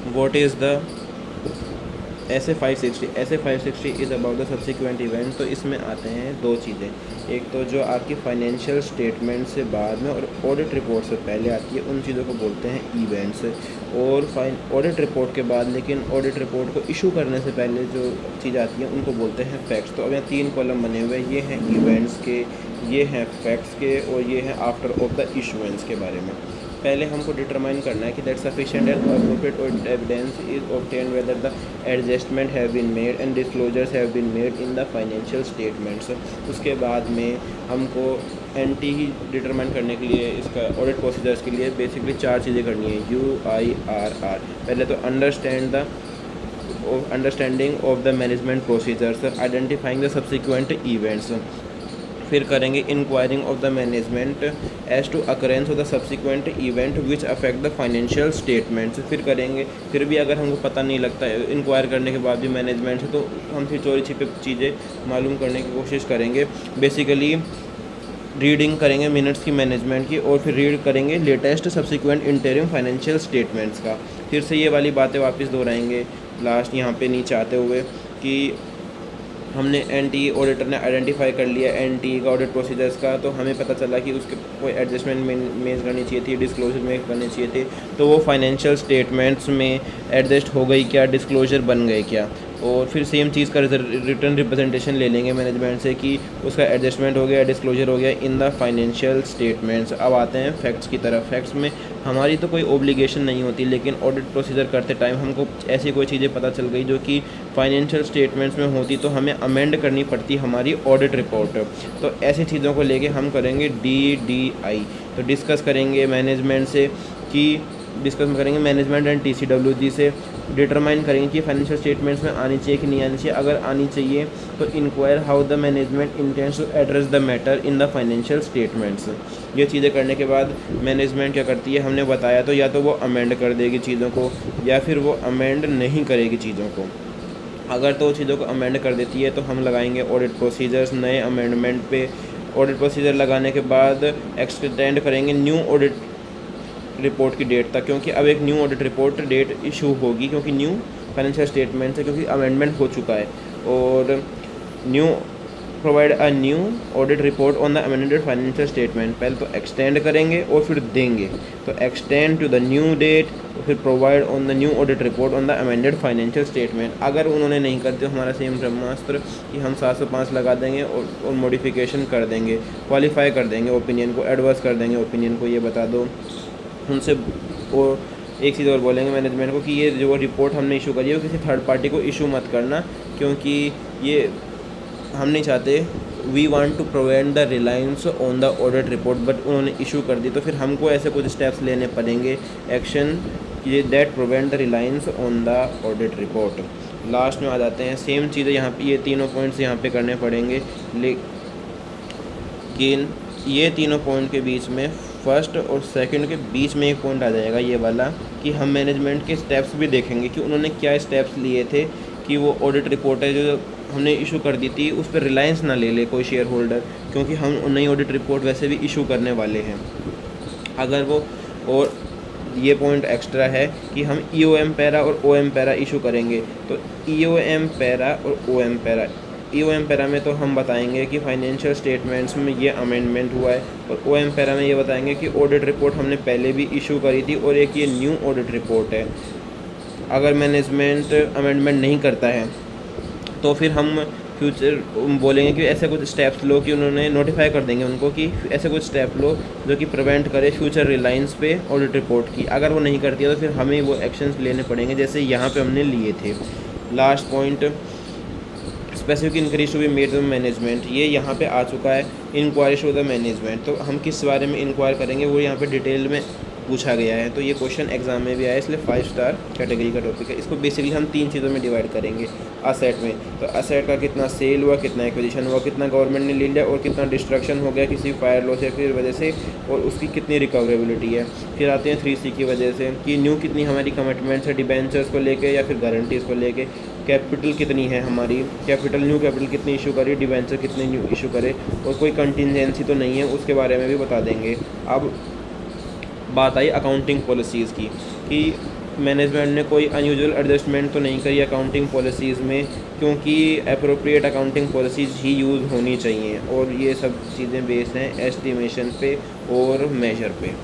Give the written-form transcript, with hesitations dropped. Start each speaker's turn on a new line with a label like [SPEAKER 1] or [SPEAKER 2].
[SPEAKER 1] What is the SA 560 is about the subsequent event. तो इसमें आते हैं दो चीज़ें, एक तो जो आपकी फाइनेंशियल स्टेटमेंट से बाद में और ऑडिट रिपोर्ट से पहले आती है, उन चीज़ों को बोलते हैं इवेंट्स। और ऑडिट रिपोर्ट के बाद, लेकिन ऑडिट रिपोर्ट को इशू करने से पहले जो चीज़ आती है उनको बोलते हैं फैक्ट्स। तो अब यहाँ 3 कॉलम बने हुए हैं, ये हैं इवेंट्स के, ये हैं फैक्ट्स के, और ये हैं आफ्टर ऑफ द इशूएंस के बारे में। पहले हमको डिटरमाइन करना है कि that sufficient and appropriate evidence is obtained whether the adjustment have been made and disclosures have been made in the financial statements. उसके बाद में हमको एंटी ही डिटरमाइन करने के लिए, इसका ऑडिट प्रोसीजर्स के लिए बेसिकली 4 चीज़ें करनी है, UIRR। पहले तो understanding of the management procedures, identifying the subsequent events. फिर करेंगे inquiring of the management as to occurrence of the subsequent event which affect the financial statements. फिर करेंगे, फिर भी अगर हमको पता नहीं लगता है इंक्वायर करने के बाद भी मैनेजमेंट से, तो हम फिर चोरी छिपे चीज़ें मालूम करने की कोशिश करेंगे। बेसिकली रीडिंग करेंगे मिनट्स की मैनेजमेंट की, और फिर रीड करेंगे latest subsequent interim financial statements का। फिर से ये वाली बातें वापस दोहराएंगे लास्ट यहाँ पे नीचे आते हुए कि हमने एनटी ऑडिटर ने आइडेंटिफाई कर लिया एनटी का ऑडिट प्रोसीजर्स का, तो हमें पता चला कि उसके कोई एडजस्टमेंट में करनी चाहिए थी, डिस्क्लोजर में करनी चाहिए थी, तो वो फाइनेंशियल स्टेटमेंट्स में एडजस्ट हो गई क्या, डिस्क्लोजर बन गए क्या। और फिर सेम चीज़ का रिटर्न रिप्रेजेंटेशन ले लेंगे मैनेजमेंट से कि उसका एडजस्टमेंट हो गया, डिस्क्लोजर हो गया इन द फाइनेंशियल स्टेटमेंट्स। अब आते हैं फैक्ट्स की तरफ। फैक्ट्स में हमारी तो कोई ओब्लिगेशन नहीं होती, लेकिन ऑडिट प्रोसीजर करते टाइम हमको ऐसी कोई चीज़ें पता चल गई जो कि फाइनेंशियल स्टेटमेंट्स में होती, तो हमें अमेंड करनी पड़ती हमारी ऑडिट रिपोर्ट। तो ऐसी चीज़ों को लेके हम करेंगे DDI। तो डिस्कस करेंगे मैनेजमेंट से कि मैनेजमेंट एंड TCWG से डिटरमाइन करेंगे कि फाइनेंशियल स्टेटमेंट्स में आनी चाहिए कि नहीं आनी चाहिए। अगर आनी चाहिए तो inquire how the management intends to address the matter in the financial statements. ये चीज़ें करने के बाद मैनेजमेंट क्या करती है, हमने बताया तो या तो वो अमेंड कर देगी चीज़ों को, या फिर वो अमेंड नहीं करेगी चीज़ों को। अगर तो चीज़ों को अमेंड कर देती है तो हम लगाएंगे ऑडिट प्रोसीजर्स नए अमेंडमेंट पे। ऑडिट प्रोसीजर लगाने के बाद एक्सटेंड करेंगे न्यू ऑडिट रिपोर्ट की डेट तक, क्योंकि अब एक new audit report date issue होगी, क्योंकि न्यू फाइनेंशियल स्टेटमेंट है, क्योंकि अमेंडमेंट हो चुका है। और new provide a new audit report on the amended financial statement. पहले तो एक्सटेंड करेंगे और फिर देंगे, तो extend to the new date, फिर provide on the new audit report on the amended financial statement. अगर उन्होंने नहीं कर दिया हमारा सेम ब्रह्मास्त्र कि हम 705 लगा देंगे और मॉडिफिकेशन कर देंगे, क्वालिफाई कर देंगे ओपिनियन को, एडवर्स कर देंगे ओपिनियन को, ये बता दो उनसे। और एक चीज़ और बोलेंगे मैनेजमेंट को कि ये जो रिपोर्ट हमने इशू करी है वो किसी थर्ड पार्टी को इशू मत करना, क्योंकि ये हम नहीं चाहते। We want to prevent the reliance on the audit report, but उन्होंने इशू कर दी तो फिर हमको ऐसे कुछ स्टेप्स लेने पड़ेंगे, एक्शन कि that prevent the reliance on the audit report. Last में आ जाते हैं, सेम चीज़ें यहाँ पे, ये तीनों पॉइंट्स यहाँ पे करने पड़ेंगे, लेकिन ये तीनों पॉइंट के बीच में फर्स्ट और सेकंड के बीच में एक पॉइंट आ जाएगा ये वाला कि हम मैनेजमेंट के स्टेप्स भी देखेंगे कि उन्होंने क्या स्टेप्स लिए थे कि वो ऑडिट रिपोर्ट है जो हमने इशू कर दी थी उस पर रिलायंस ना ले ले कोई शेयर होल्डर, क्योंकि हम नई ऑडिट रिपोर्ट वैसे भी इशू करने वाले हैं अगर वो। और ये पॉइंट एक्स्ट्रा है कि हम EOM पैरा और OM पैरा इशू करेंगे। तो EOM पैरा और OM पैरा, EOM पैरा में तो हम बताएंगे कि फाइनेंशियल स्टेटमेंट्स में ये अमेंडमेंट हुआ है, और OM पैरा में ये बताएंगे कि ऑडिट रिपोर्ट हमने पहले भी इशू करी थी और एक ये न्यू ऑडिट रिपोर्ट है। अगर मैनेजमेंट अमेंडमेंट नहीं करता है तो फिर हम फ्यूचर बोलेंगे कि ऐसे कुछ स्टेप्स लो, कि उन्होंने नोटिफाई कर देंगे उनको कि ऐसे कुछ स्टेप लो जो कि प्रिवेंट करे फ्यूचर रिलायंस पे ऑडिट रिपोर्ट की। अगर वो नहीं करती है तो फिर हमें वो एक्शंस लेने पड़ेंगे जैसे यहाँ पे हमने लिए थे। Last point, specific increase to be made the management, ये यहाँ पे आ चुका है। इंक्वायरी टू द मैनेजमेंट, तो हम किस बारे में इंक्वायर करेंगे वो यहाँ पे डिटेल में पूछा गया है। तो ये क्वेश्चन एग्जाम में भी आया, इसलिए 5 स्टार कैटेगरी का टॉपिक है। इसको बेसिकली हम 3 चीज़ों में डिवाइड करेंगे असेट में। तो असेट का कितना सेल हुआ, कितना एक्विजिशन हुआ, कितना गवर्नमेंट ने ले लिया और कितना डिस्ट्रक्शन हो गया किसी फायर लॉस या फिर वजह से, और उसकी कितनी रिकवरेबिलिटी है। फिर आते हैं 3C की वजह से कि न्यू कितनी हमारी कमिटमेंट्स है डिबेंचर्स को लेके या फिर गारंटीज़ को लेके, कैपिटल कितनी है हमारी, कैपिटल न्यू कैपिटल कितनी इशू करी, डिबेंचर कितने न्यू इशू करे, और कोई कंटिजेंसी तो नहीं है उसके बारे में भी बता देंगे। अब बात आई अकाउंटिंग पॉलिसीज़ की कि मैनेजमेंट ने कोई अनयूजुअल एडजस्टमेंट तो नहीं करी अकाउंटिंग पॉलिसीज़ में, क्योंकि अप्रोप्रिएट अकाउंटिंग पॉलिसीज़ ही यूज़ होनी चाहिए और ये सब चीज़ें बेस्ड हैं एस्टिमेशन पे और मेजर पे।